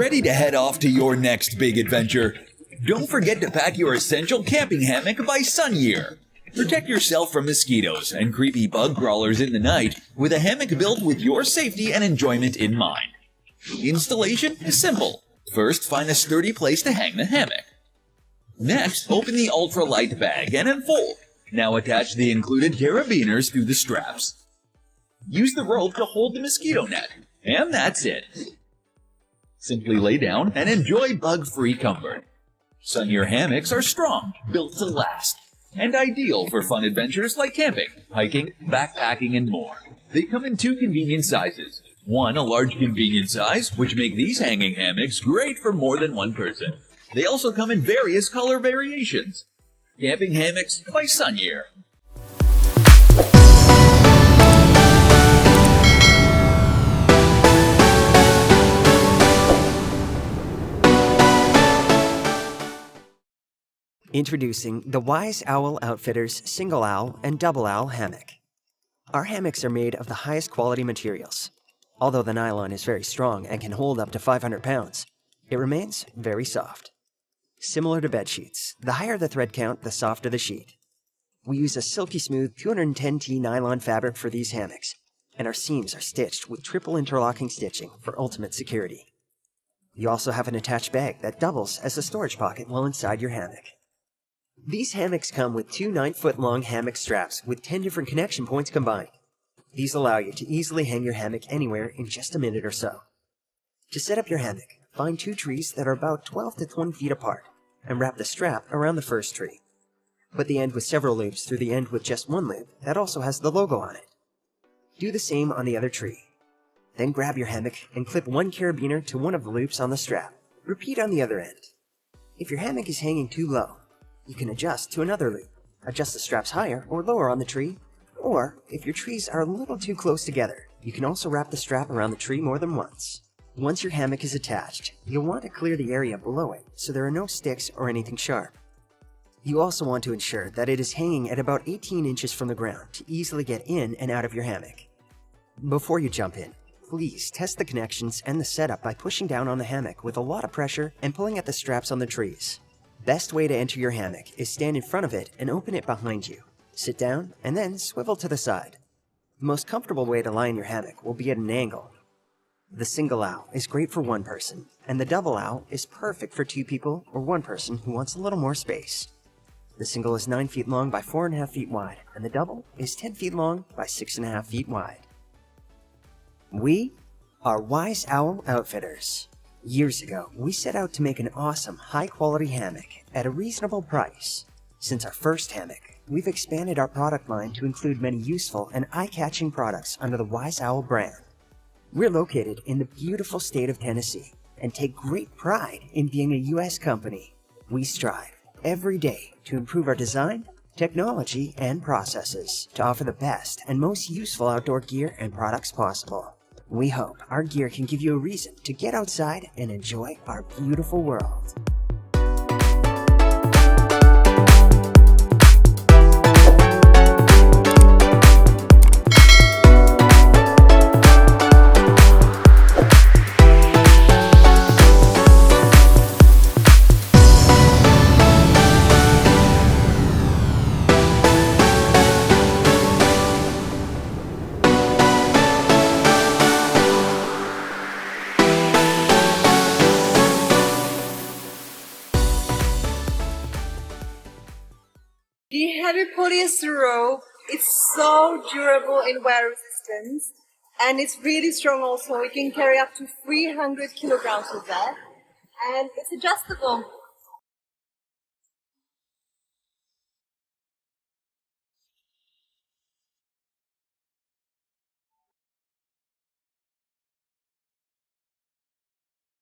ready to head off to your next big adventure? Don't forget to pack your essential camping hammock by Sunyear. Protect yourself from mosquitoes and creepy bug crawlers in the night with a hammock built with your safety and enjoyment in mind. Installation is simple. First, find a sturdy place to hang the hammock. Next, open the ultralight bag and unfold. Now attach the included carabiners to the straps. Use the rope to hold the mosquito net. And that's it. Simply lay down and enjoy bug-free comfort. Sunyear hammocks are strong, built to last, and ideal for fun adventures like camping, hiking, backpacking, and more. They come in 2 convenient sizes. One, a large convenient size, which make these hanging hammocks great for more than one person. They also come in various color variations. Camping hammocks by Sunyear. Introducing the Wise Owl Outfitters Single Owl and Double Owl Hammock. Our hammocks are made of the highest quality materials. Although the nylon is very strong and can hold up to 500 pounds, it remains very soft. Similar to bed sheets, the higher the thread count, the softer the sheet. We use a silky smooth 210T nylon fabric for these hammocks, and our seams are stitched with triple interlocking stitching for ultimate security. You also have an attached bag that doubles as a storage pocket while inside your hammock. These hammocks come with 2 9-foot-long hammock straps with 10 different connection points combined. These allow you to easily hang your hammock anywhere in just a minute or so. To set up your hammock, find 2 trees that are about 12 to 20 feet apart and wrap the strap around the first tree. Put the end with several loops through the end with just one loop that also has the logo on it. Do the same on the other tree. Then grab your hammock and clip 1 carabiner to one of the loops on the strap. Repeat on the other end. If your hammock is hanging too low, you can adjust to another loop. Adjust the straps higher or lower on the tree, or if your trees are a little too close together, you can also wrap the strap around the tree more than once. Once your hammock is attached, you'll want to clear the area below it so there are no sticks or anything sharp. You also want to ensure that it is hanging at about 18 inches from the ground to easily get in and out of your hammock. Before you jump in, please test the connections and the setup by pushing down on the hammock with a lot of pressure and pulling at the straps on the trees. Best way to enter your hammock is stand in front of it and open it behind you. Sit down and then swivel to the side. The most comfortable way to lie in your hammock will be at an angle. The single owl is great for 1 person, and the double owl is perfect for 2 people or 1 person who wants a little more space. The single is 9 feet long by 4.5 feet wide, and the double is 10 feet long by 6.5 feet wide. We are Wise Owl Outfitters. Years ago, we set out to make an awesome, high-quality hammock at a reasonable price. Since our first hammock, we've expanded our product line to include many useful and eye-catching products under the Wise Owl brand. We're located in the beautiful state of Tennessee and take great pride in being a U.S. company. We strive every day to improve our design, technology, and processes to offer the best and most useful outdoor gear and products possible. We hope our gear can give you a reason to get outside and enjoy our beautiful world. The heavy polyester rope is so durable in wear resistance, and it's really strong also. You can carry up to 300 kilograms with that, and it's adjustable.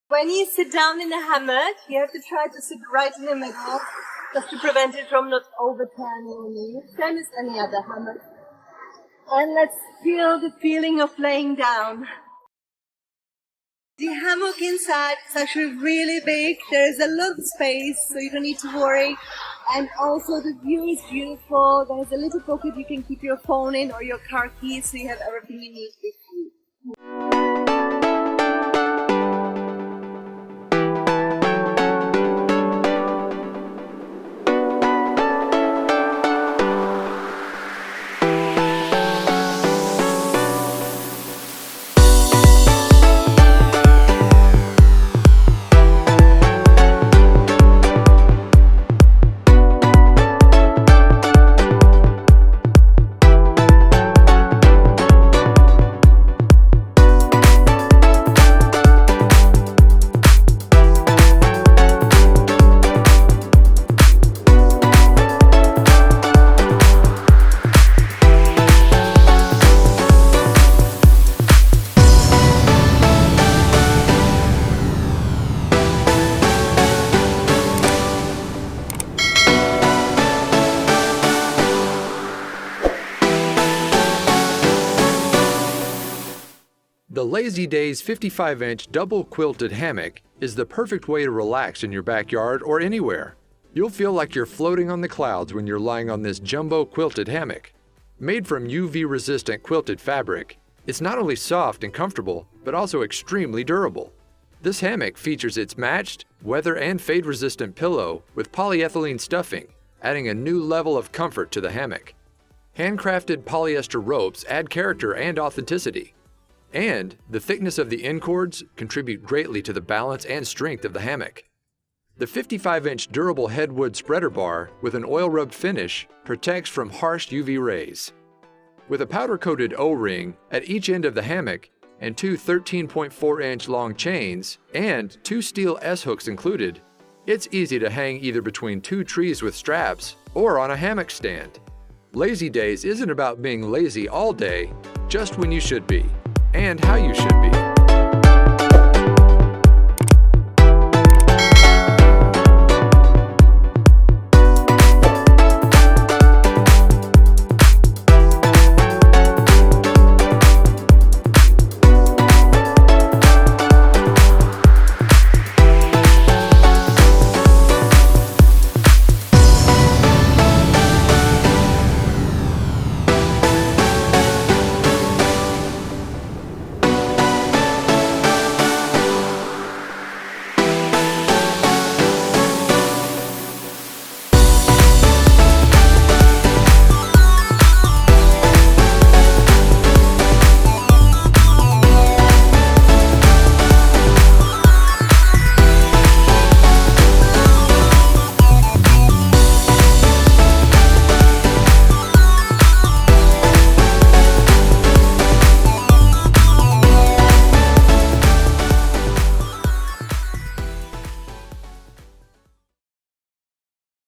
When you sit down in a hammock, you have to try to sit right in the middle, just to prevent it from not overturning on you, same as any other hammock. And let's feel the feeling of laying down. The hammock inside is actually really big. There is a lot of space, so you don't need to worry. And also the view is beautiful. There's a little pocket you can keep your phone in or your car keys, so you have everything you need with you. The Lazy Days 55-inch double quilted hammock is the perfect way to relax in your backyard or anywhere. You'll feel like you're floating on the clouds when you're lying on this jumbo quilted hammock. Made from UV-resistant quilted fabric, it's not only soft and comfortable, but also extremely durable. This hammock features its matched, weather and fade-resistant pillow with polyethylene stuffing, adding a new level of comfort to the hammock. Handcrafted polyester ropes add character and authenticity. And the thickness of the end cords contribute greatly to the balance and strength of the hammock. The 55-inch durable headwood spreader bar with an oil-rubbed finish protects from harsh UV rays. With a powder-coated O-ring at each end of the hammock and two 13.4-inch long chains and two steel S-hooks included, it's easy to hang either between two trees with straps or on a hammock stand. Lazy Days isn't about being lazy all day, just when you should be, and how you should be.